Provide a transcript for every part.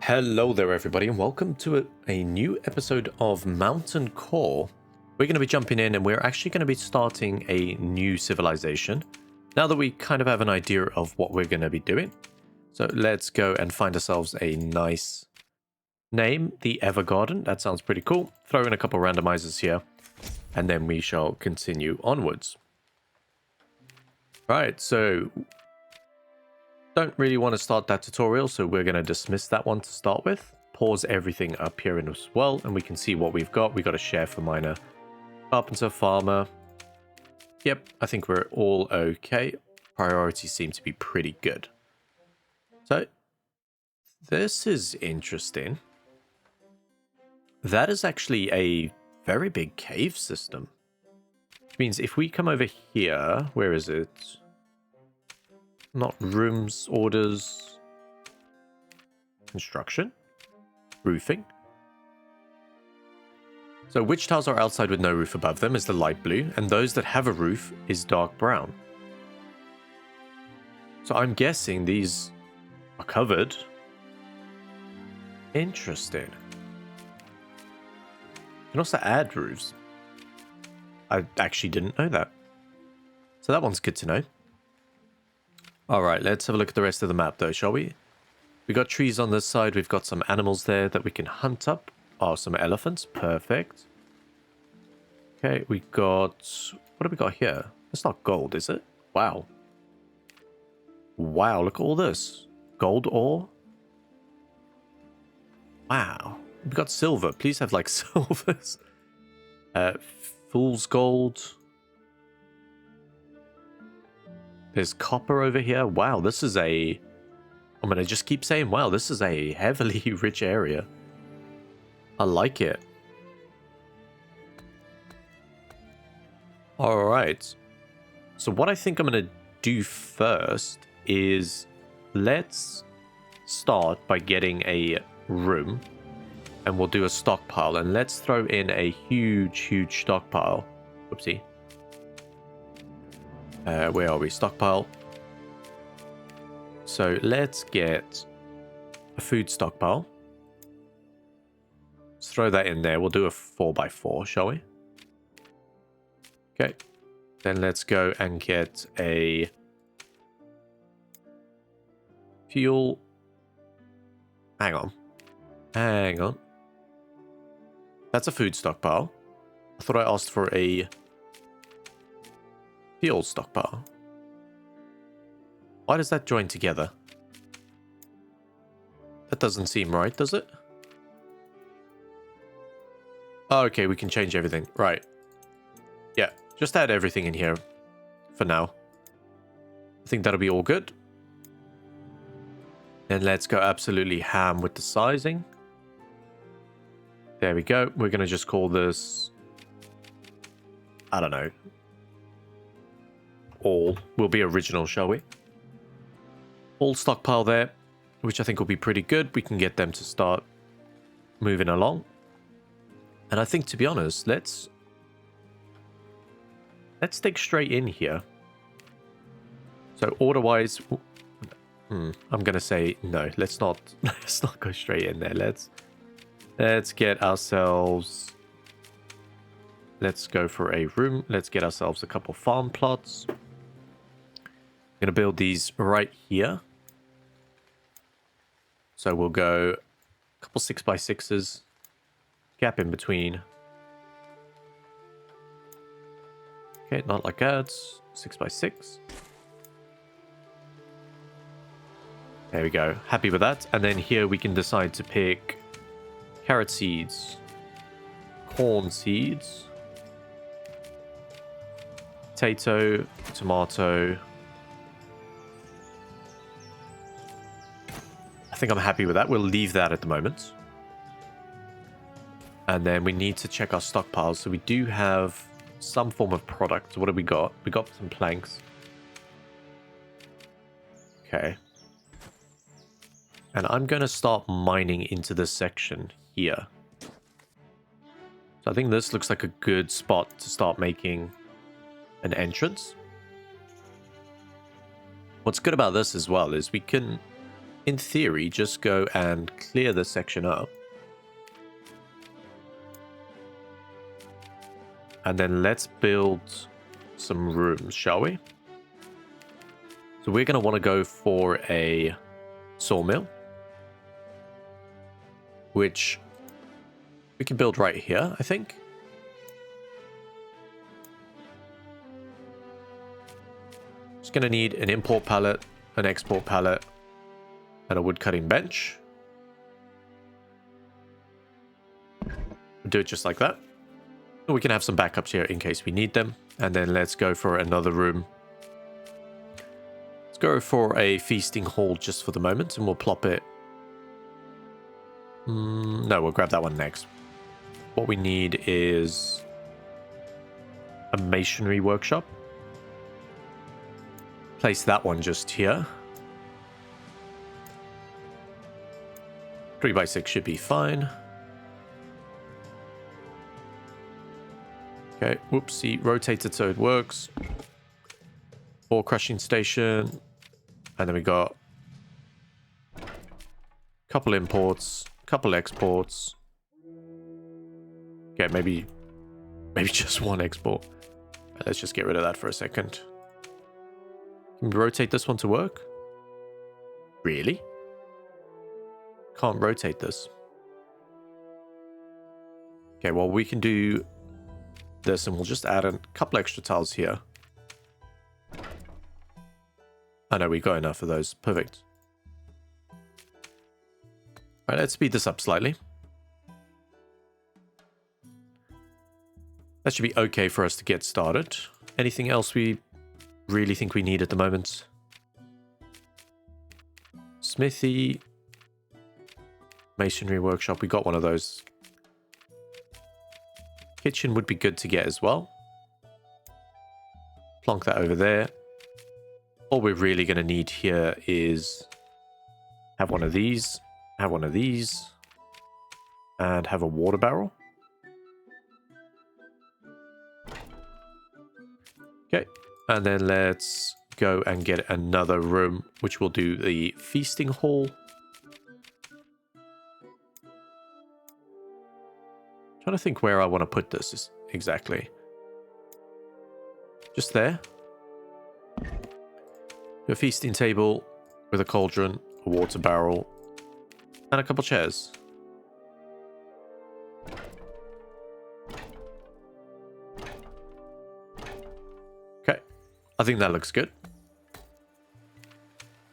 Hello there everybody and welcome to a new episode of Mountaincore. We're going to be jumping in and we're actually going to be starting a new civilization now that we kind of have an idea of what we're going to be doing. So let's go and find ourselves a nice name, the Evergarden. That sounds pretty cool. Throw in a couple randomizers here and then we shall continue onwards. Right, so don't really want to start that tutorial, so we're going to dismiss that one to start with. Pause everything up here as well, and we can see what we've got. We got a share for miner, carpenter, farmer. Yep, I think we're all okay. Priorities seem to be pretty good. So, this is interesting. That is actually a very big cave system. Which means if we come over here, where is it? Not rooms, orders, construction, roofing. So which tiles are outside with no roof above them is the light blue, and those that have a roof is dark brown. So I'm guessing these are covered. Interesting. You can also add roofs. I actually didn't know that. So that one's good to know. Alright, let's have a look at the rest of the map though, shall we? We got trees on this side, we've got some animals there that we can hunt up. Oh, some elephants, perfect. Okay, we got... what have we got here? It's not gold, is it? Wow. Wow, look at all this. Gold ore? Wow. We've got silver, please have like silvers. Fool's gold. There's copper over here. Wow, this is a... I'm going to just keep saying, wow, this is a heavily rich area. I like it. Alright. So what I think I'm going to do first is let's start by getting a room. And we'll do a stockpile. And let's throw in a huge stockpile. Whoopsie. Where are we? Stockpile. So let's get a food stockpile. Let's throw that in there. We'll do a 4x4, shall we? Okay. Then let's go and get a fuel. Hang on. Hang on. That's a food stockpile. I thought I asked for a fuel stockpile. Why does that join together? That doesn't seem right, does it? Oh, okay, we can change everything. Right. Yeah, just add everything in here for now. I think that'll be all good. Then let's go absolutely ham with the sizing. There we go. We're going to just call this... I don't know. All will be original, shall we? All stockpile there, which I think will be pretty good. We can get them to start moving along. And I think, to be honest, let's dig straight in here. So order-wise, I'm gonna say no. Let's not go straight in there. Let's get ourselves. Let's go for a room. Let's get ourselves a couple farm plots. I'm going to build these right here. So we'll go a couple 6x6s. Gap in between. Okay, not like that. 6x6. There we go. Happy with that. And then here we can decide to pick carrot seeds, corn seeds, potato, tomato. I think I'm happy with that. We'll leave that at the moment. And then we need to check our stockpiles. So we do have some form of product. So what have we got? We got some planks. Okay. And I'm going to start mining into this section here. So I think this looks like a good spot to start making an entrance. What's good about this as well is we can in theory, just go and clear this section up. And then let's build some rooms, shall we? So we're going to want to go for a sawmill, which we can build right here, I think. Just going to need an import pallet, an export pallet, and a wood cutting bench. Do it just like that. We can have some backups here in case we need them. And then let's go for another room. Let's go for a feasting hall just for the moment, and we'll plop it. No, we'll grab that one next. What we need is a masonry workshop. Place that one just here. 3x6 should be fine. Okay, whoopsie, rotate it so it works. Ore crushing station. And then we got a couple imports, a couple exports. Okay, maybe just one export. Let's just get rid of that for a second. Can we rotate this one to work? Really? Can't rotate this. Okay, well, we can do this and we'll just add a couple extra tiles here. I know we got enough of those. Perfect. All right, let's speed this up slightly. That should be okay for us to get started. Anything else we really think we need at the moment? Smithy. Masonry workshop. We got one of those. Kitchen would be good to get as well. Plonk that over there. All we're really going to need here is have one of these, have one of these, and have a water barrel. Okay, and then let's go and get another room, which will do the feasting hall. Trying to think where I want to put this exactly. Just there. A feasting table with a cauldron, a water barrel, and a couple chairs. Okay, I think that looks good.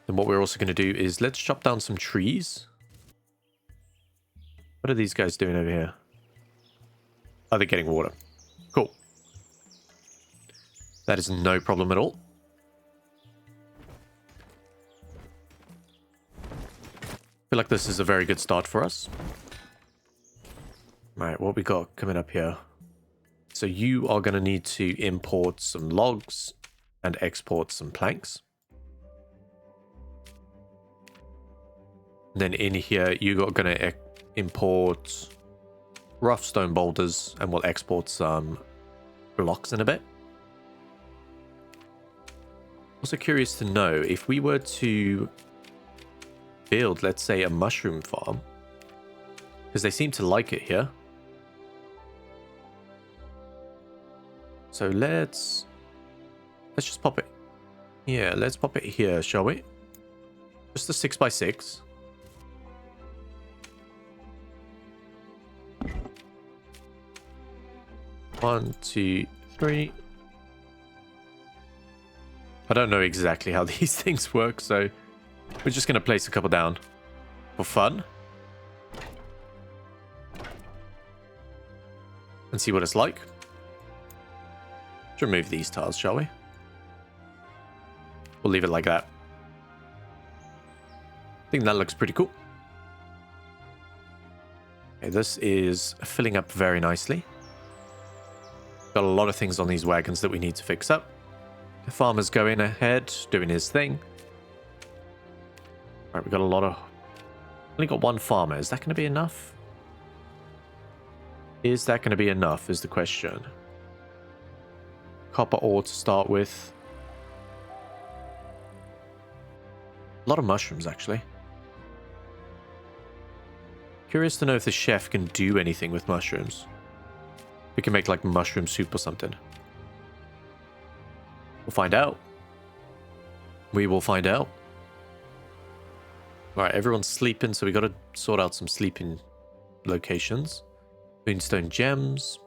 Then what we're also going to do is let's chop down some trees. What are these guys doing over here? Oh, they're getting water. Cool. That is no problem at all. I feel like this is a very good start for us. Right, what we got coming up here? So you are going to need to import some logs and export some planks. And then in here, you are going to import rough stone boulders, and we'll export some blocks in a bit. Also curious to know if we were to build, let's say, a mushroom farm, because they seem to like it here. So let's just pop it. Yeah, let's pop it here, shall we? Just a 6x6. One, two, three. I don't know exactly how these things work, so we're just going to place a couple down for fun. And see what it's like. Let's remove these tiles, shall we? We'll leave it like that. I think that looks pretty cool. Okay, this is filling up very nicely. Got a lot of things on these wagons that we need to fix up. The farmer's going ahead, doing his thing. Alright, we got a lot of... Only got one farmer. Is that going to be enough? Is that going to be enough, is the question. Copper ore to start with. A lot of mushrooms, actually. Curious to know if the chef can do anything with mushrooms. We can make like mushroom soup or something. We'll find out. We will find out. Alright, everyone's sleeping, so we got to sort out some sleeping locations. Moonstone gems.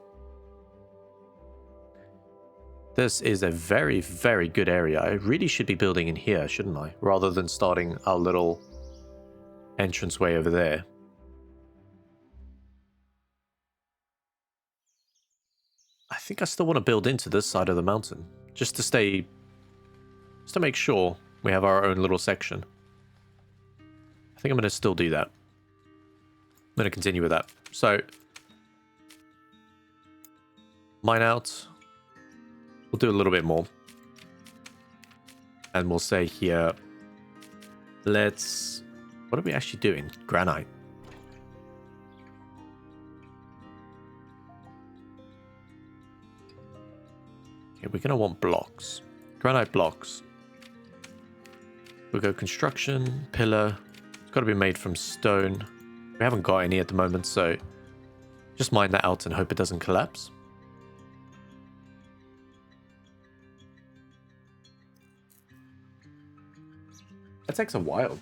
This is a very, very good area. I really should be building in here, shouldn't I? Rather than starting our little entranceway over there. I think I still want to build into this side of the mountain. Just to stay... Just to make sure we have our own little section. I think I'm going to still do that. I'm going to continue with that. So... Mine out. We'll do a little bit more. And we'll say here... Let's... What are we actually doing? Granite. Okay, we're going to want blocks. Granite blocks. We'll go construction, pillar. It's got to be made from stone. We haven't got any at the moment, so just mine that out and hope it doesn't collapse. That takes a while.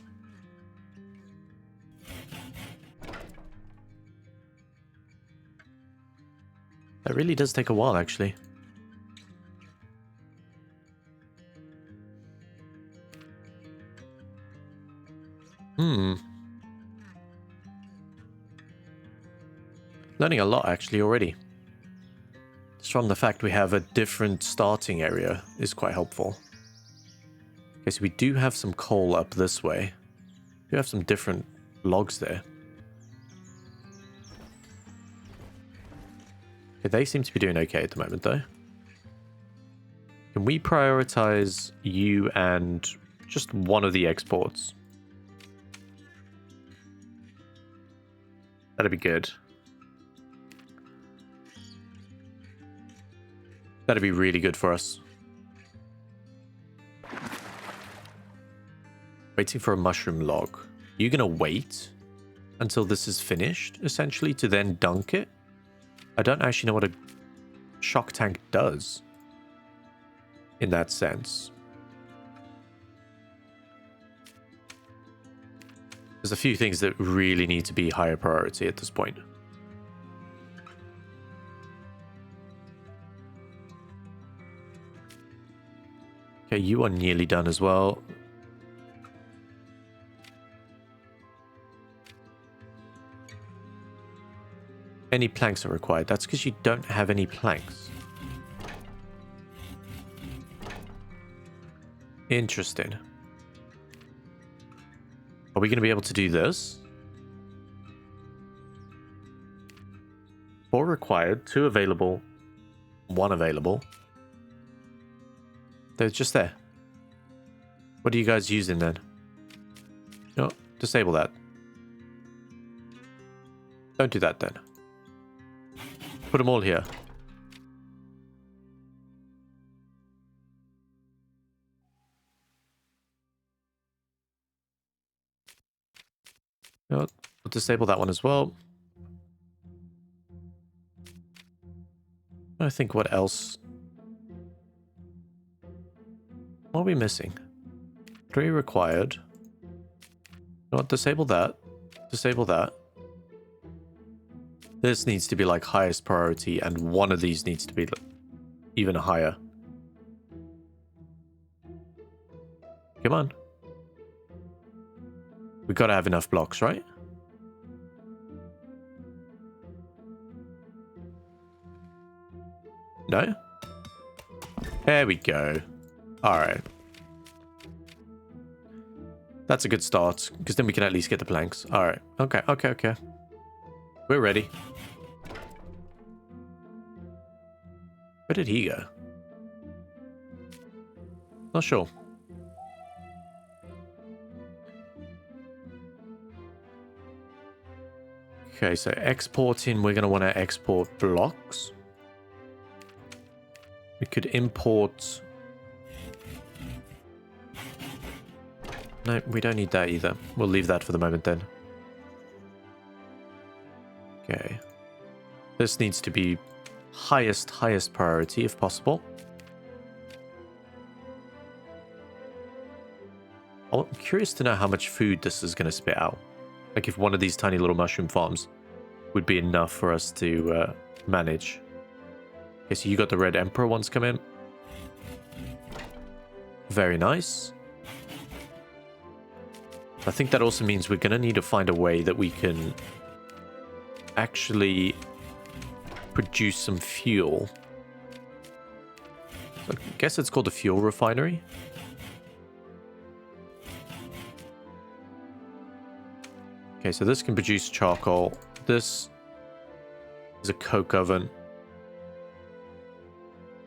That really does take a while, actually. Learning a lot, actually, already. Just from the fact we have a different starting area is quite helpful. Okay, so we do have some coal up this way. We have some different logs there. Okay, they seem to be doing okay at the moment, though. Can we prioritize you and just one of the exports? That'd be good. That'd be really good for us. Waiting for a mushroom log. You're gonna wait until this is finished, essentially, to then dunk it? I don't actually know what a shock tank does in that sense. There's a few things that really need to be higher priority at this point. Okay, you are nearly done as well. Any planks are required. That's because you don't have any planks. Interesting. Are we going to be able to do this? 4 required, 2 available, 1 available. They're just there. What are you guys using then? No, disable that. Don't do that then. Put them all here. No, we'll disable that one as well. I think what else? What are we missing? 3 required. No, disable that. Disable that. This needs to be like highest priority, and one of these needs to be even higher. Come on. We've got to have enough blocks, right? No? There we go. Alright. That's a good start, because then we can at least get the planks. Alright. Okay, okay, okay. We're ready. Where did he go? Not sure. Okay, so exporting, we're going to want to export blocks. We could import... No, we don't need that either. We'll leave that for the moment then. Okay. This needs to be highest priority if possible. I'm curious to know how much food this is going to spit out. Like if one of these tiny little mushroom farms would be enough for us to manage. Okay, so you got the Red Emperor ones come in. Very nice. I think that also means we're going to need to find a way that we can actually produce some fuel. I guess it's called a fuel refinery. Okay, so this can produce charcoal. This is a coke oven.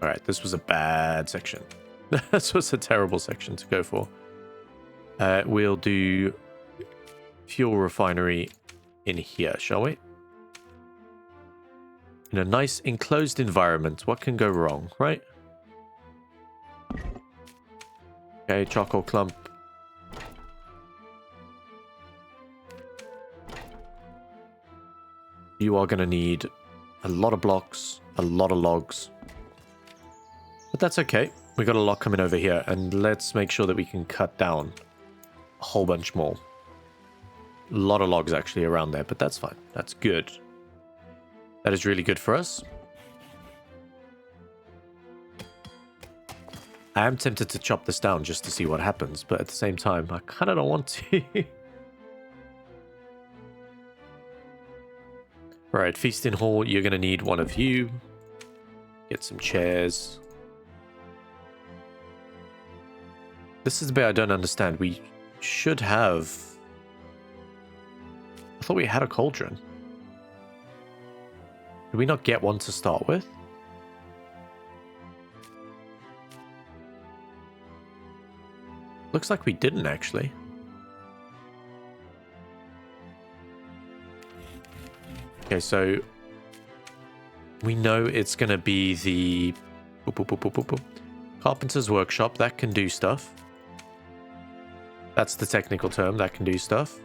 Alright, this was a bad section. This was a terrible section to go for. We'll do fuel refinery in here, shall we? In a nice enclosed environment. What can go wrong, right? Okay, charcoal clump. You are going to need a lot of blocks, a lot of logs. But that's okay. We got a lot coming over here, and let's make sure that we can cut down a whole bunch more. A lot of logs actually around there, but that's fine. That's good. That is really good for us. I am tempted to chop this down just to see what happens, but at the same time, I kind of don't want to. Right, feasting hall, you're going to need one of you. Get some chairs. This is the bit I don't understand. We should have... I thought we had a cauldron. Did we not get one to start with? Looks like we didn't, actually. Okay, so we know it's going to be the carpenter's workshop. That can do stuff. That's the technical term. That can do stuff.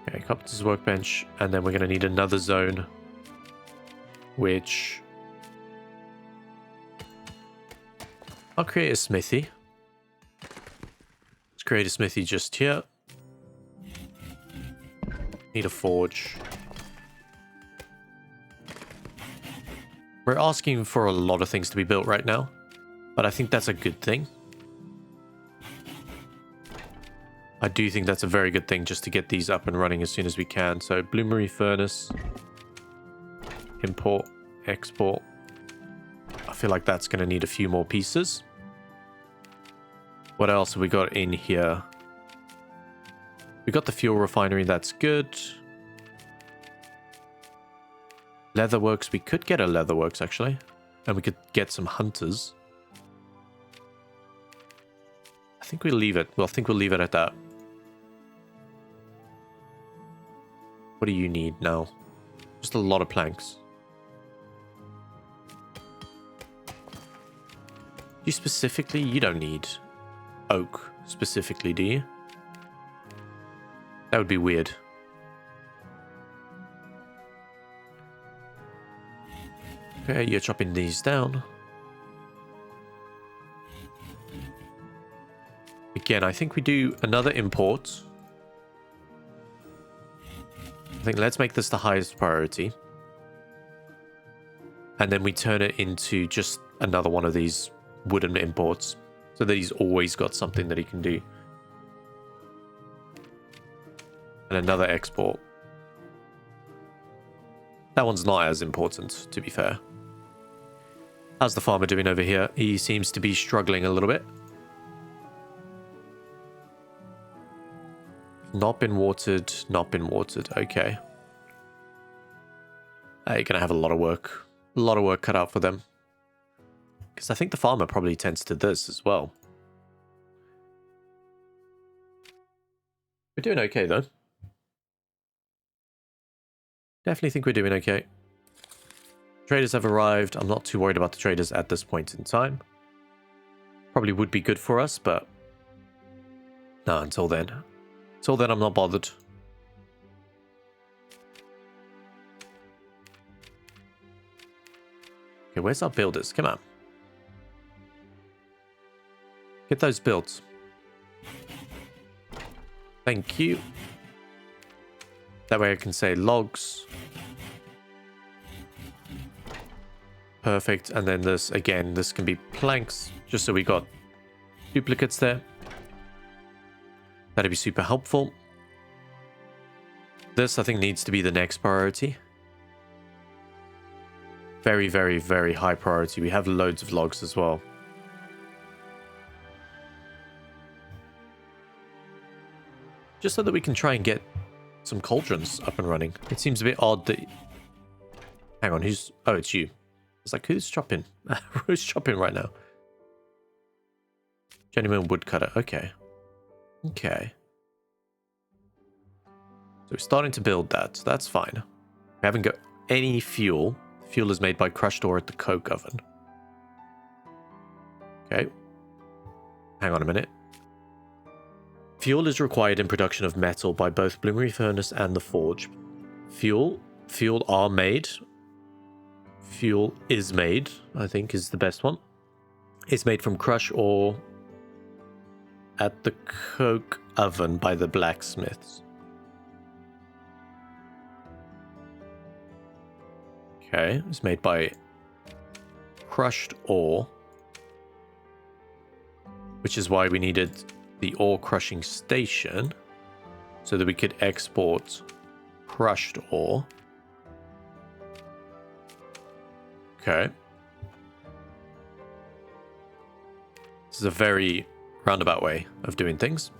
Okay, carpenter's workbench. And then we're going to need another zone, which... I'll create a smithy. Let's create a smithy just here. Need a forge. We're asking for a lot of things to be built right now, but I think that's a good thing. I do think that's a very good thing just to get these up and running as soon as we can. So bloomery furnace, import, export. I feel like that's going to need a few more pieces. What else have we got in here? We got the fuel refinery, that's good. Leatherworks, we could get a leatherworks actually. And we could get some hunters. I think we'll leave it. Well, I think we'll leave it at that. What do you need now? Just a lot of planks. You specifically, you don't need oak specifically, do you? That would be weird. Okay, you're chopping these down. Again, I think we do another import. I think let's make this the highest priority. And then we turn it into just another one of these wooden imports. So that he's always got something that he can do. And another export. That one's not as important, to be fair. How's the farmer doing over here? He seems to be struggling a little bit. Not been watered, not been watered. Okay. You're going to have a lot of work. A lot of work cut out for them. Because I think the farmer probably tends to this as well. We're doing okay, though. Definitely think we're doing okay. Traders have arrived. I'm not too worried about the traders at this point in time. Probably would be good for us, but... no, until then. Until then, I'm not bothered. Okay, where's our builders? Come on. Get those built. Thank you. That way I can say logs. Perfect. And then this, again, this can be planks, just so we got duplicates there. That'd be super helpful. This, I think, needs to be the next priority. Very, very, very high priority. We have loads of logs as well. Just so that we can try and get some cauldrons up and running. It seems a bit odd that... Hang on, who's... Oh, it's you. It's like, who's chopping? Who's chopping right now? Genuine woodcutter. Okay. Okay. So we're starting to build that, so that's fine. We haven't got any fuel. Fuel is made by crushed ore at the coke oven. Okay. Hang on a minute. Fuel is required in production of metal by both Bloomery Furnace and the Forge. Fuel are made. Fuel is made, I think is the best one. It's made from crushed ore at the coke oven by the blacksmiths. Okay, it's made by crushed ore, which is why we needed the ore crushing station so that we could export crushed ore. Okay. This is a very roundabout way of doing things.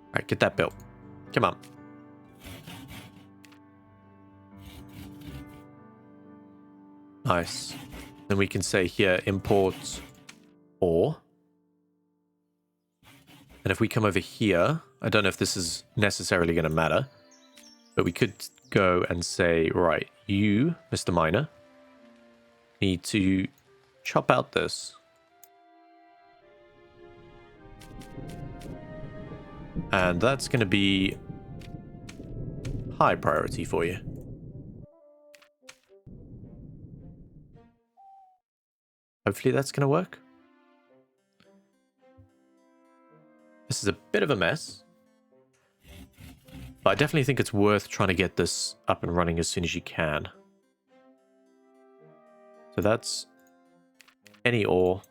Alright, get that built. Come on. Nice. Then we can say here, import ore. And if we come over here, I don't know if this is necessarily going to matter, but we could go and say, right, you, Mr. Miner, need to chop out this. And that's going to be high priority for you. Hopefully that's going to work. This is a bit of a mess. But I definitely think it's worth trying to get this up and running as soon as you can. So that's any ore.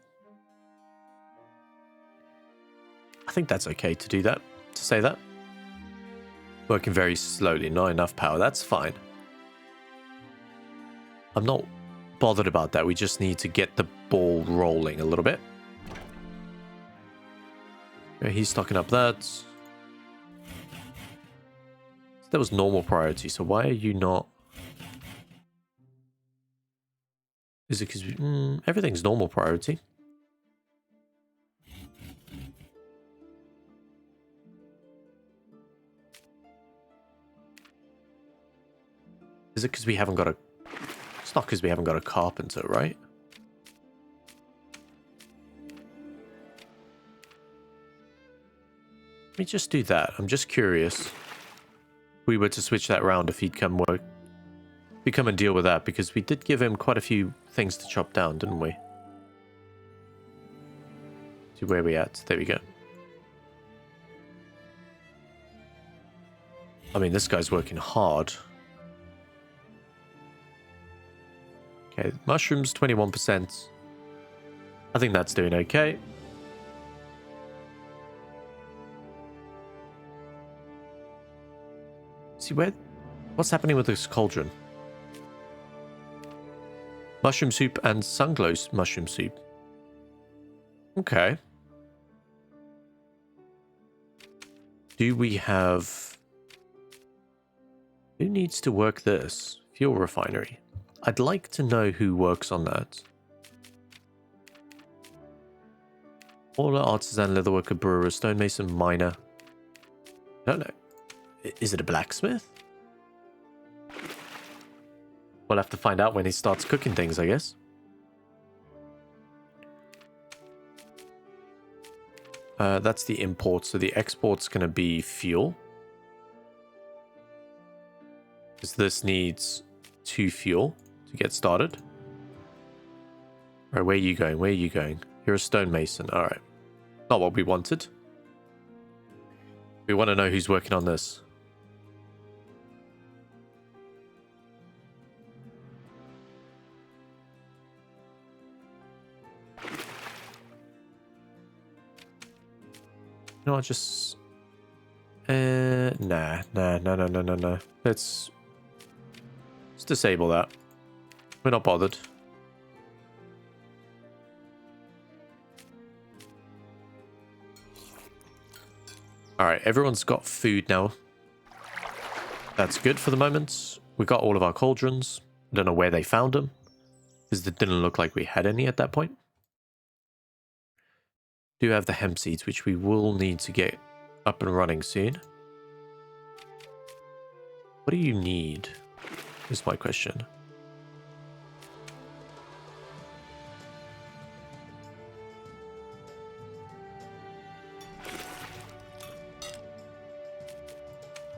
I think that's okay to do that, to say that. Working very slowly, not enough power, that's fine. I'm not bothered about that, we just need to get the ball rolling a little bit. Okay, he's stocking up that. That was normal priority, so why are you not... Is it because everything's normal priority? Is it because we haven't got a... It's not because we haven't got a carpenter, right? Let me just do that. I'm just curious. If we were to switch that around, if he'd come and deal with that, because we did give him quite a few things to chop down, didn't we? See where we at? There we go. I mean, this guy's working hard. Okay, mushrooms, 21%. I think that's doing okay. See what's happening with this cauldron? Mushroom soup and sunglow mushroom soup. Okay. Do we have... Who needs to work this? Fuel refinery. I'd like to know who works on that. Hauler, artisan, leatherworker, brewer, stonemason, miner. I don't know. Is it a blacksmith? We'll have to find out when he starts cooking things, I guess. That's the import, so the export's going to be fuel. Because this needs 2 fuel. to get started. All right, where are you going? Where are you going? You're a stonemason. All right. Not what we wanted. We want to know who's working on this. No, I just... Nah. Let's disable that. We're not bothered. Alright, everyone's got food now. That's good for the moment. We got all of our cauldrons. I don't know where they found them, because it didn't look like we had any at that point. Do have the hemp seeds, which we will need to get up and running soon. What do you need? Is my question.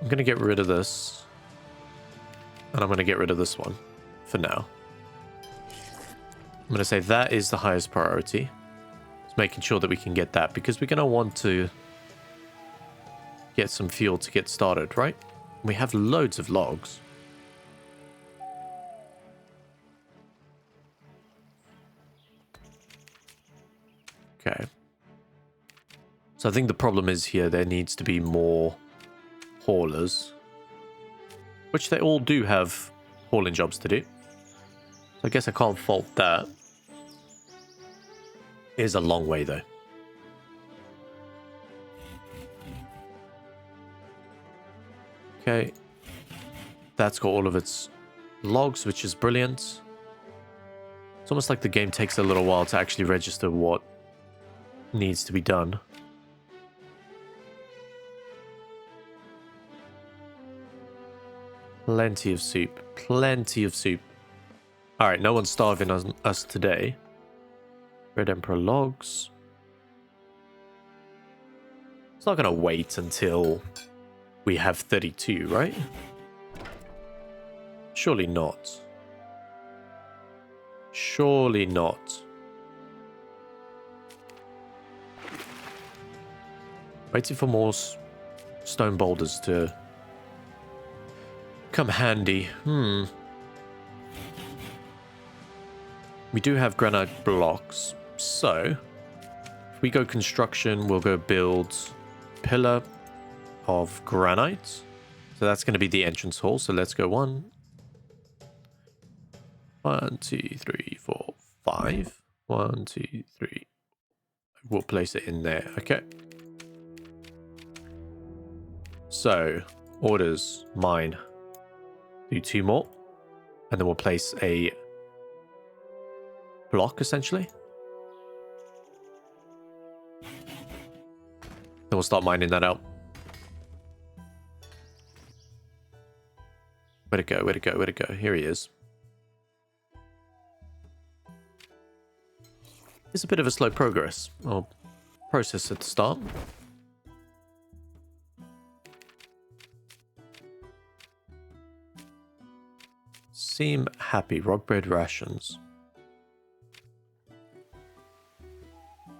I'm going to get rid of this. And I'm going to get rid of this one for now. I'm going to say that is the highest priority. Making sure that we can get that, because we're going to want to get some fuel to get started, right? We have loads of logs. Okay. So I think the problem is here there needs to be more haulers, which they all do have hauling jobs to do. So I guess I can't fault that. It is a long way, though. Okay. That's got all of its logs, which is brilliant. It's almost like the game takes a little while to actually register what needs to be done. Plenty of soup. Plenty of soup. Alright, no one's starving us today. Red Emperor logs. It's not going to wait until we have 32, right? Surely not. Surely not. Waiting for more stone boulders to come handy. We do have granite blocks. So, if we go construction, we'll go build pillar of granite. So that's going to be the entrance hall. So let's go 1, 2, 3, 4, 5. 1, 2, 3. We'll place it in there. Okay. So, orders, mine. Do 2 more. And then we'll place a block, essentially. Then we'll start mining that out. Where'd it go? Where'd it go? Where'd it go? Here he is. It's a bit of a slow progress. Or process at the start. Seem happy. Rock bread rations.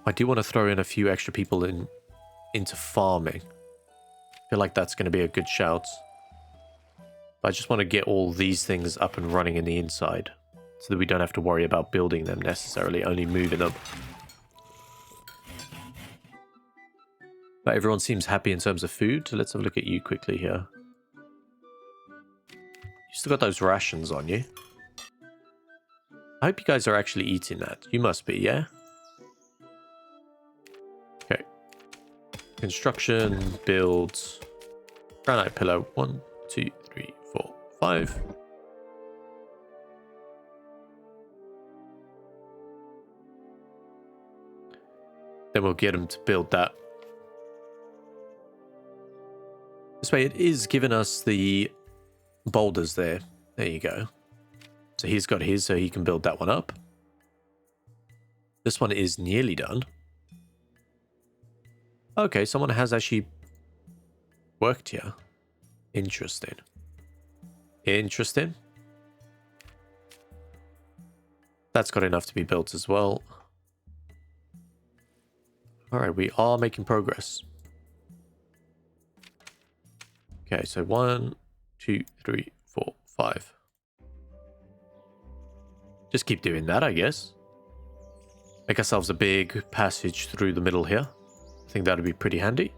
I do want to throw in a few extra people into farming. I feel like that's going to be a good shout. I just want to get all these things up and running in the inside, so that we don't have to worry about building them necessarily, only moving them. But everyone seems happy in terms of food, so let's have a look at you quickly here. You still got those rations on you. I hope you guys are actually eating that. You must be, yeah? Okay. Construction, build, granite pillar. 1, 2, 3, 4, 5. Then we'll get him to build that. This way it is giving us the boulders there. There you go. So he's got his, so he can build that one up. This one is nearly done. Okay, someone has actually worked here. Interesting. Interesting. That's got enough to be built as well. Alright, we are making progress. Okay, so 1, 2, 3, 4, 5. Just keep doing that, I guess. Make ourselves a big passage through the middle here. I think that'd be pretty handy.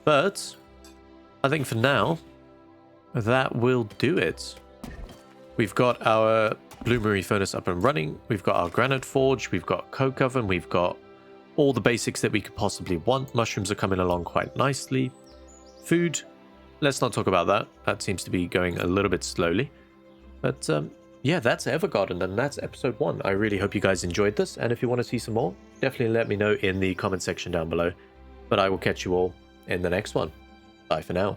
But I think for now, that will do it. We've got our bloomery furnace up and running. We've got our granite forge. We've got coke oven. We've got all the basics that we could possibly want. Mushrooms are coming along quite nicely. Food, let's not talk about that. That seems to be going a little bit slowly. But yeah, that's Evergarden, and that's episode 1. I really hope you guys enjoyed this, and if you want to see some more, definitely let me know in the comment section down below. But I will catch you all in the next one. Bye for now.